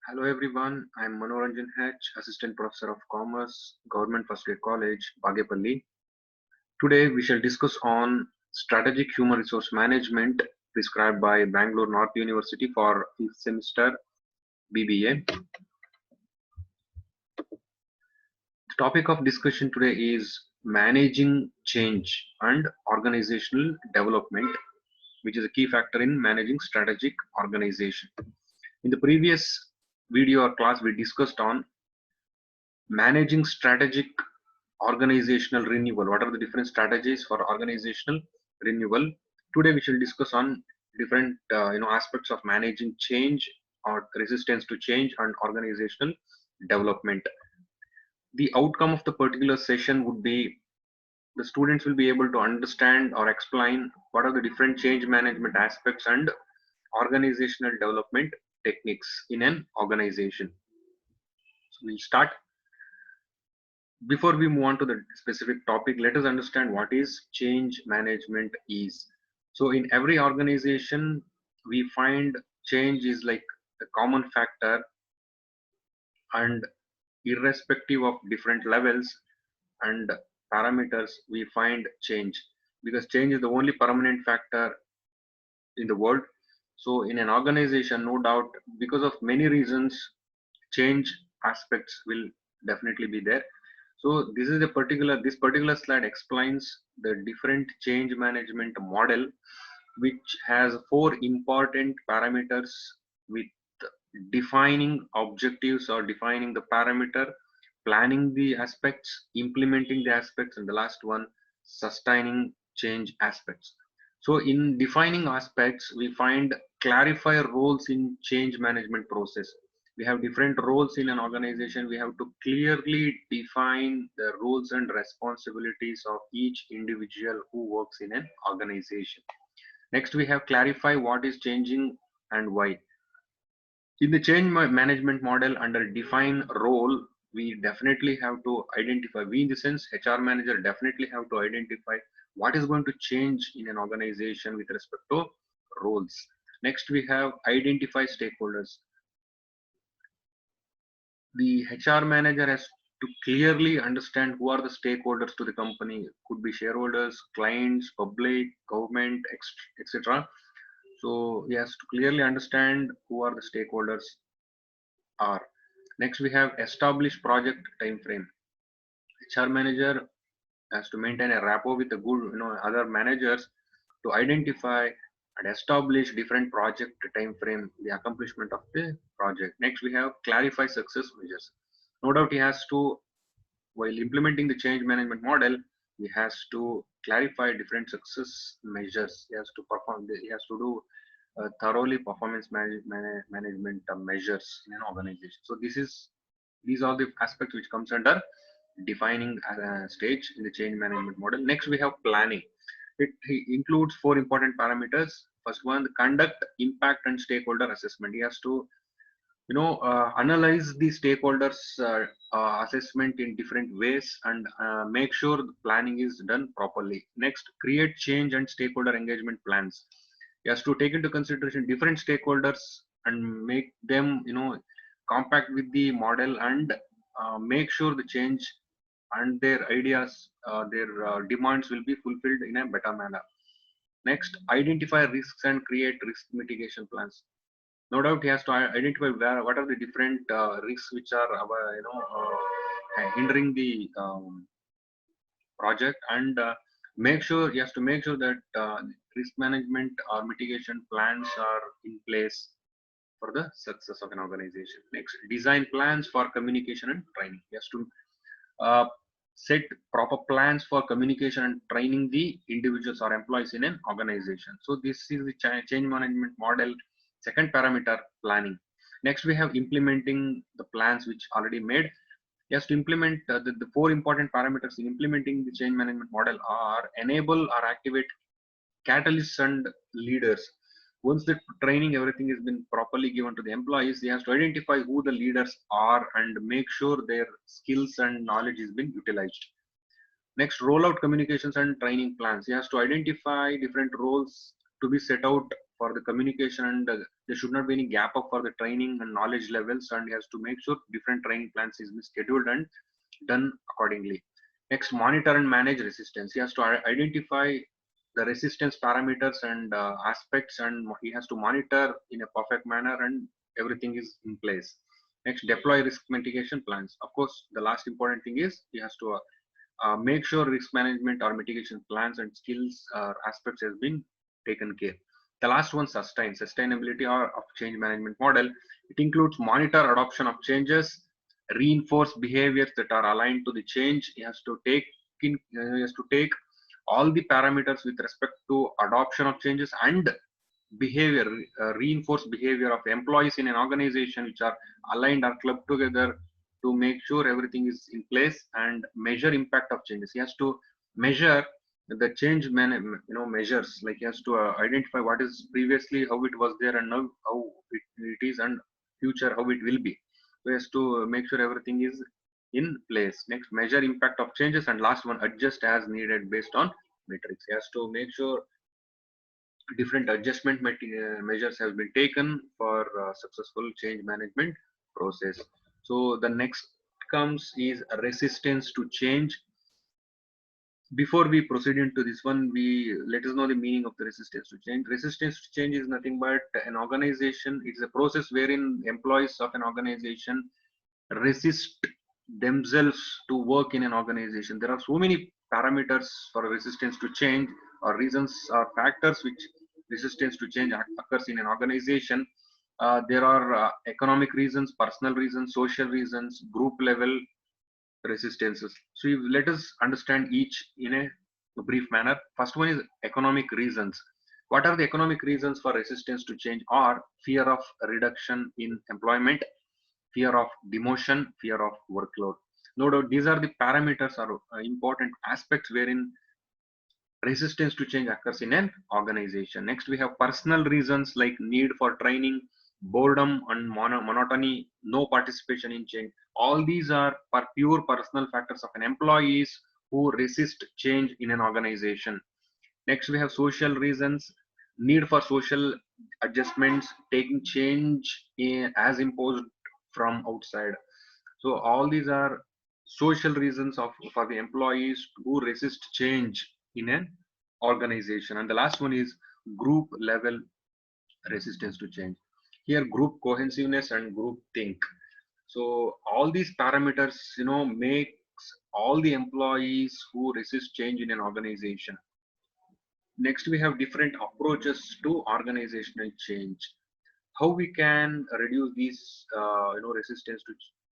Hello everyone, I'm Manoranjan H, Assistant Professor of Commerce, Government First Grade College, Bagepalli. Today we shall discuss on Strategic Human Resource Management prescribed by Bangalore North University for 5th semester BBA. The topic of discussion today is managing change and organizational development, which is a key factor in managing strategic organization. In the previous video or class, we discussed on managing strategic organizational renewal. What are the different strategies for organizational renewal? Today we shall discuss on different aspects of managing change or resistance to change and organizational development. The outcome of the particular session would be the students will be able to understand or explain what are the different change management aspects and organizational development techniques in an organization. So we'll start. Before we move on to the specific topic, let us understand what is change management is. So in every organization, we find change is like a common factor, and irrespective of different levels and parameters, we find change, because change is the only permanent factor in the world. So in an organization, no doubt, because of many reasons, change aspects will definitely be there. So this particular slide explains the different change management model, which has four important parameters with defining objectives or defining the parameter, planning the aspects, implementing the aspects, and the last one, sustaining change aspects. So in defining aspects, we find clarify roles in change management process. We have different roles in an organization. We have to clearly define the roles and responsibilities of each individual who works in an organization. Next, we have clarify what is changing and why. In the change management model, under define role, we definitely have to identify, we in the sense HR manager definitely have to identify what is going to change in an organization with respect to roles. Next, we have identify stakeholders. The HR manager has to clearly understand who are the stakeholders to the company. Could be shareholders, clients, public, government, etc. So he has to clearly understand who are the stakeholders are. Next, we have established project time frame. HR manager has to maintain a rapport with the good, other managers to identify and establish different project time frame, the accomplishment of the project. Next, we have clarify success measures. No doubt he has to, while implementing the change management model, he has to clarify different success measures. He has to perform, he has to do thoroughly performance management measures in an organization. So these are the aspects which comes under defining stage in the change management model. Next, we have planning. It includes four important parameters. First one, the conduct, impact, and stakeholder assessment. He has to analyze the stakeholders assessment in different ways and make sure the planning is done properly. Next, create change and stakeholder engagement plans. He has to take into consideration different stakeholders and make them compact with the model and make sure the change and their ideas, their demands will be fulfilled in a better manner. Next, identify risks and create risk mitigation plans. No doubt he has to identify what are the different risks which are hindering the project, and make sure he has to make sure that risk management or mitigation plans are in place for the success of an organization. Next, design plans for communication and training. He has to uh, set proper plans for communication and training the individuals or employees in an organization. So this is the change management model. Second parameter, planning. Next, we have implementing the plans which already made. Yes, to implement the four important parameters in implementing the change management model are enable or activate catalysts and leaders. Once the training, everything has been properly given to the employees, he has to identify who the leaders are and make sure their skills and knowledge is being utilized. Next, rollout communications and training plans. He has to identify different roles to be set out for the communication, and there should not be any gap up for the training and knowledge levels, and he has to make sure different training plans is scheduled and done accordingly. Next, monitor and manage resistance. He has to identify the resistance parameters and aspects, and he has to monitor in a perfect manner, and everything is in place. Next, deploy risk mitigation plans. Of course, the last important thing is he has to make sure risk management or mitigation plans and skills aspects has been taken care. The last one, sustainability or of change management model. It includes monitor adoption of changes, reinforce behaviors that are aligned to the change. He has to take he has to take all the parameters with respect to adoption of changes and behavior, reinforce behavior of employees in an organization which are aligned or clubbed together to make sure everything is in place, and measure impact of changes. He has to measure the change measures, like he has to identify what is previously how it was there and now how it is, and future how it will be. So he has to make sure everything is in place. Next, measure impact of changes, and last one, adjust as needed based on metrics. He has to make sure different adjustment measures have been taken for successful change management process. So the next comes is resistance to change. Before we proceed into this one, we let us know the meaning of the resistance to change. Resistance to change is nothing but an organization. It's a process wherein employees of an organization resist themselves to work in an organization. There are so many parameters for resistance to change, or reasons or factors which resistance to change occurs in an organization. There are economic reasons, personal reasons, social reasons, group level resistances. So let us understand each in a brief manner. First one is economic reasons. What are the economic reasons for resistance to change? Or fear of reduction in employment, fear of demotion, fear of workload. No doubt these are the parameters or important aspects wherein resistance to change occurs in an organization. Next, we have personal reasons like need for training, boredom and monotony, no participation in change. All these are pure personal factors of an employees who resist change in an organization. Next, we have social reasons, need for social adjustments, taking change as imposed from outside. So all these are social reasons for the employees who resist change in an organization. And the last one is group level resistance to change. Here, group cohesiveness and group think. So all these parameters, makes all the employees who resist change in an organization. Next, we have different approaches to organizational change. How we can reduce these, resistance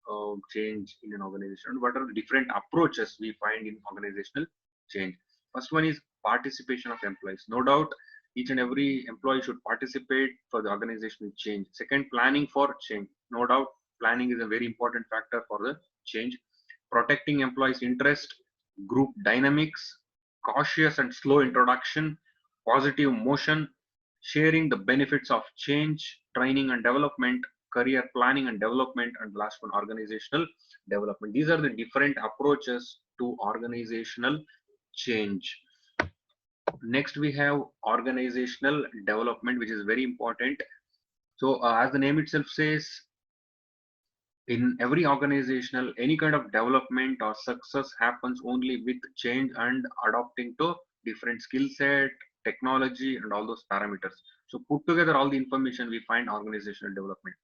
to change in an organization? What are the different approaches we find in organizational change? First one is participation of employees. No doubt, each and every employee should participate for the organizational change. Second, planning for change. No doubt, planning is a very important factor for the change. Protecting employees' interest, group dynamics, cautious and slow introduction, positive motion, sharing the benefits of change, training and development, career planning and development, and last one, organizational development. These are the different approaches to organizational change. Next, we have organizational development, which is very important. So, as the name itself says, in every organizational, any kind of development or success happens only with change and adopting to different skill set, technology, and all those parameters. So put together all the information, we find organizational development.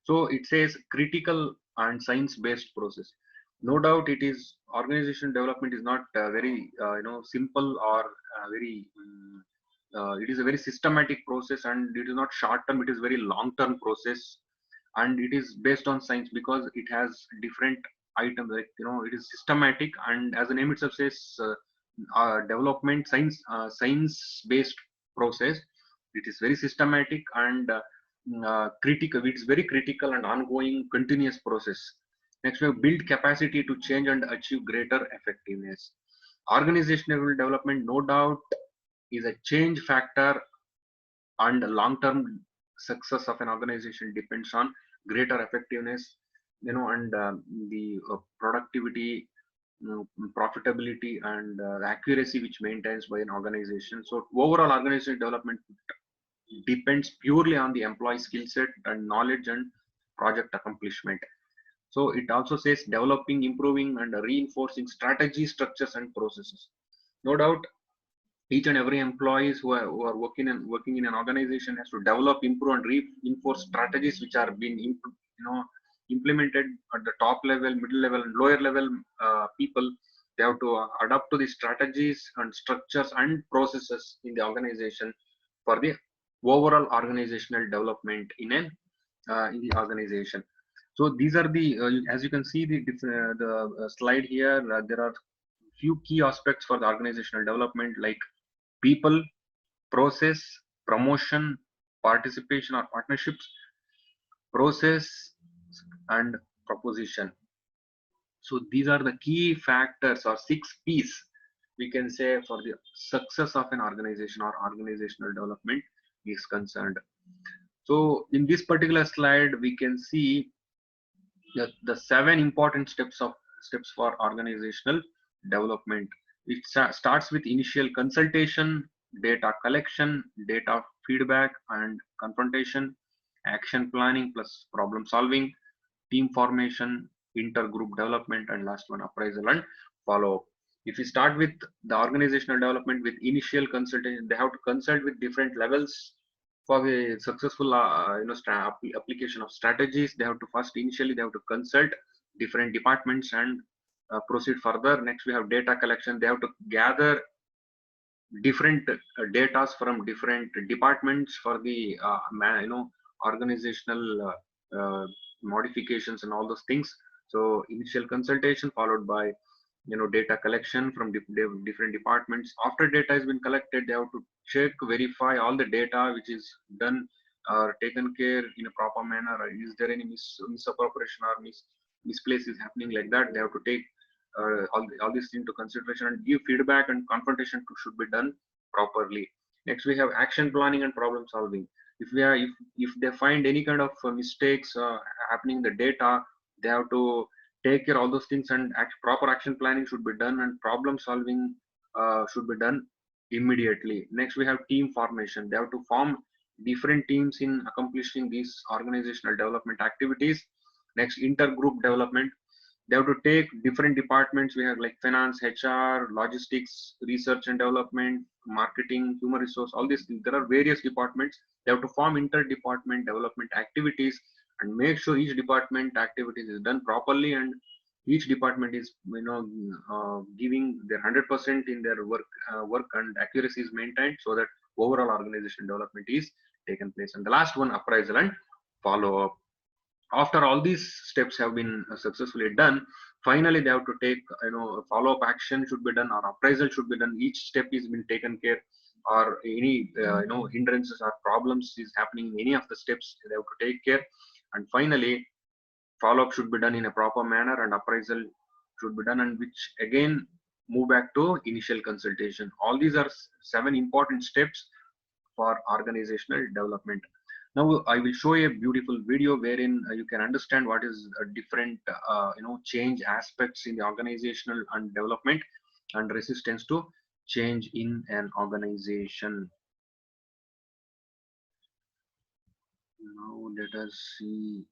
So it says critical and science-based process. No doubt, it is organizational development is not very simple or it is a very systematic process, and it is not short term. It is very long term process, and it is based on science because it has different items, like it is systematic, and as the name itself says, development science based process. It is very systematic and critical. It's very critical and ongoing continuous process. Next, we have build capacity to change and achieve greater effectiveness. Organizational development, no doubt, is a change factor, and long-term success of an organization depends on greater effectiveness, and the productivity, profitability, and accuracy which maintains by an organization. So overall organizational development depends purely on the employee skill set and knowledge and project accomplishment. So it also says developing, improving, and reinforcing strategy, structures, and processes. No doubt, each and every employees who are working in an organization has to develop, improve, and reinforce strategies which are being implemented at the top level, middle level, and lower level people. They have to adapt to the strategies and structures and processes in the organization for the overall organizational development in the organization. So these are the as you can see the slide here. There are few key aspects for the organizational development, like people, process, promotion, participation or partnerships, process, and proposition. So these are the key factors or 6 P's we can say for the success of an organization or organizational development is concerned. So in this particular slide, we can see the 7 important steps for organizational development. It starts with initial consultation, data collection, data feedback and confrontation, action planning plus problem solving, team formation, intergroup development, and last one, appraisal and follow up. If you start with the organizational development with initial consultation, they have to consult with different levels for the successful application of strategies. They have to first initially they have to consult different departments and proceed further. Next, we have data collection. They have to gather different data from different departments for the organizational modifications and all those things. So initial consultation followed by data collection from different departments. After data has been collected, they have to check, verify all the data which is done or taken care in a proper manner, or is there any misappropriation or misplace is happening, like that they have to take all these into consideration and give feedback, and confrontation should be done properly. Next, we have action planning and problem solving. If they find any kind of mistakes happening in the data, they have to take care of all those things, and proper action planning should be done, and problem solving should be done immediately. Next, we have team formation. They have to form different teams in accomplishing these organizational development activities. Next, intergroup development. They have to take different departments. We have like finance, HR, logistics, research and development, marketing, human resource, all these things. There are various departments. They have to form inter-department development activities and make sure each department activities is done properly, and each department is giving their 100% in their work and accuracy is maintained, so that overall organization development is taken place. And the last one, appraisal and follow up. After all these steps have been successfully done, finally they have to take follow up action should be done, or appraisal should be done. Each step is been taken care, or any hindrances or problems is happening in any of the steps, they have to take care. And finally, follow up should be done in a proper manner, and appraisal should be done, and which again move back to initial consultation. All these are 7 important steps for organizational development. Now I will show a beautiful video wherein you can understand what is different change aspects in the organizational and development and resistance to change in an organization. Now let us see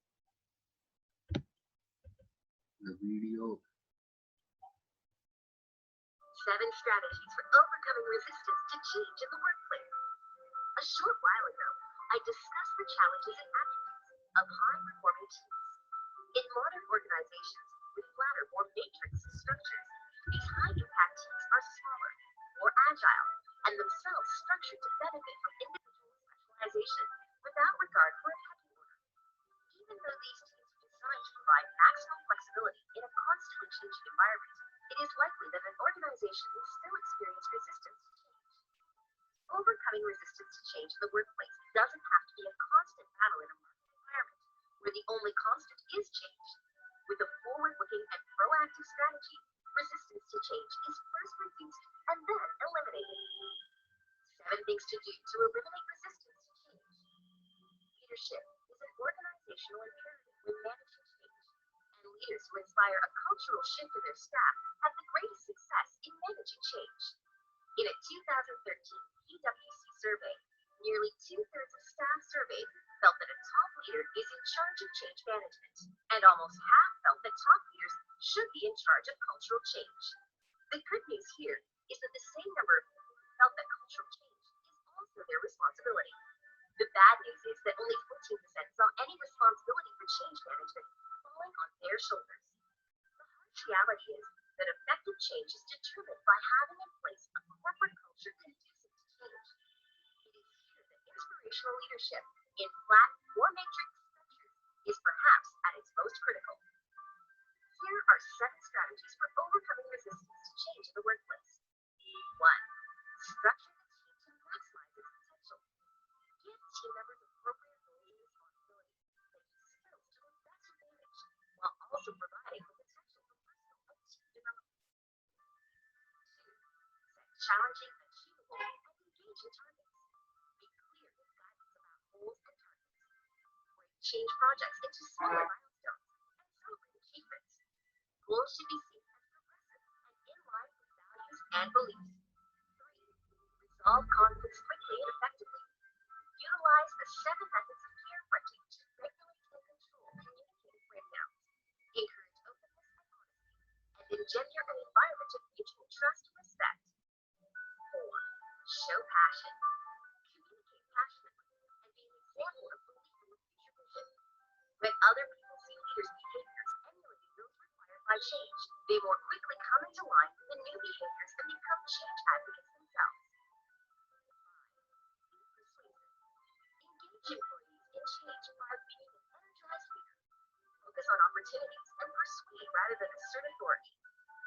the video. 7 strategies for overcoming resistance to change in the workplace. A short while ago, I discussed the challenges and attributes of high-performing teams. In modern organizations with flatter, more matrix structures, these high-impact teams are smaller, more agile, and themselves structured to benefit from individual specialization without regard for a pecking order. Even though these teams are designed to provide maximum flexibility in a constantly changing environment, it is likely that an organization will still experience resistance to change. Overcoming resistance to change in the workplace doesn't have to be a constant battle in a market environment where the only constant is change. With a forward-looking and proactive strategy, resistance to change is first reduced and then eliminated. 7 things to do to eliminate resistance to change. Leadership is an organizational imperative when managing change, and leaders who inspire a cultural shift in their staff have the greatest success in managing change. In a 2013 PwC survey, Nearly two-thirds of staff surveyed felt that a top leader is in charge of change management, and almost half felt that top leaders should be in charge of cultural change. The good news here is that the same number of people felt that cultural change is also their responsibility. The bad news is that only 14% saw any responsibility for change management falling on their shoulders. The harsh reality is that effective change is determined by having in place a corporate culture conducive to change. It is here that inspirational leadership in flat or matrix structures is perhaps at its most critical. Here are 7 strategies for overcoming resistance to change in the workplace. 1. Structure the team to maximize its potential. Give team members appropriate roles and responsibilities that use skills to their best advantage, while also providing the potential for personal and team development. 2. Set challenging, achievable, and engaging targets. Be clear with guidance about goals and targets. Break change projects into smaller milestones and celebrate achievements. Goals should be seen as progressive and in line with values and beliefs. 3. Resolve conflicts quickly and effectively. Utilize the 7 methods of peer fronting to regulate and control communicative breakdowns. Encourage openness and honesty, and engender an environment of mutual trust and respect. 4. Show passion. Communicate passionately and be an example of belief in the future vision. When other people see leaders' behaviors emulating those required by change, they more quickly come into line with the new behaviors and become change advocates themselves. 5. Be persuasive. Engage employees in change by being an energized leader. Focus on opportunities and persuade rather than assert authority.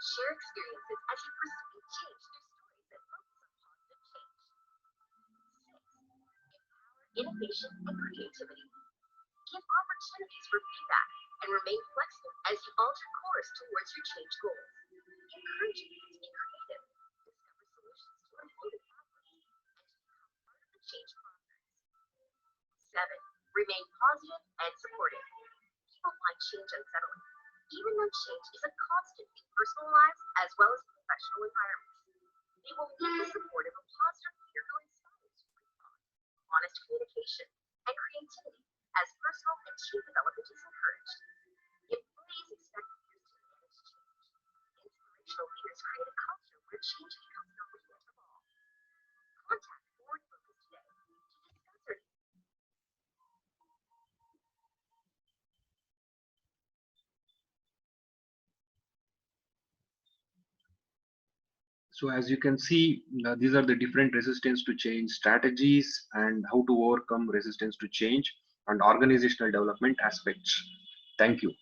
Share experiences as you persuade change through stories that focus on positive change. 6. Empower innovation and creativity. Give opportunities for feedback and remain flexible as you alter course towards your change goals. Encourage you to be creative, discover solutions to unfolding problems, and to become part of the change process. 7. Remain positive and supportive. People find change unsettling, even though change is a constant in personal lives as well as professional environments. They will need the support of a positive leader who inspires respond, honest communication, and creativity as personal and team development is encouraged. Employees expect leaders to manage change. Inspirational leaders create a culture where change becomes the movement of all. Contact Forward Focus today to discuss our So as you can see, these are the different resistance to change strategies and how to overcome resistance to change and organizational development aspects. Thank you.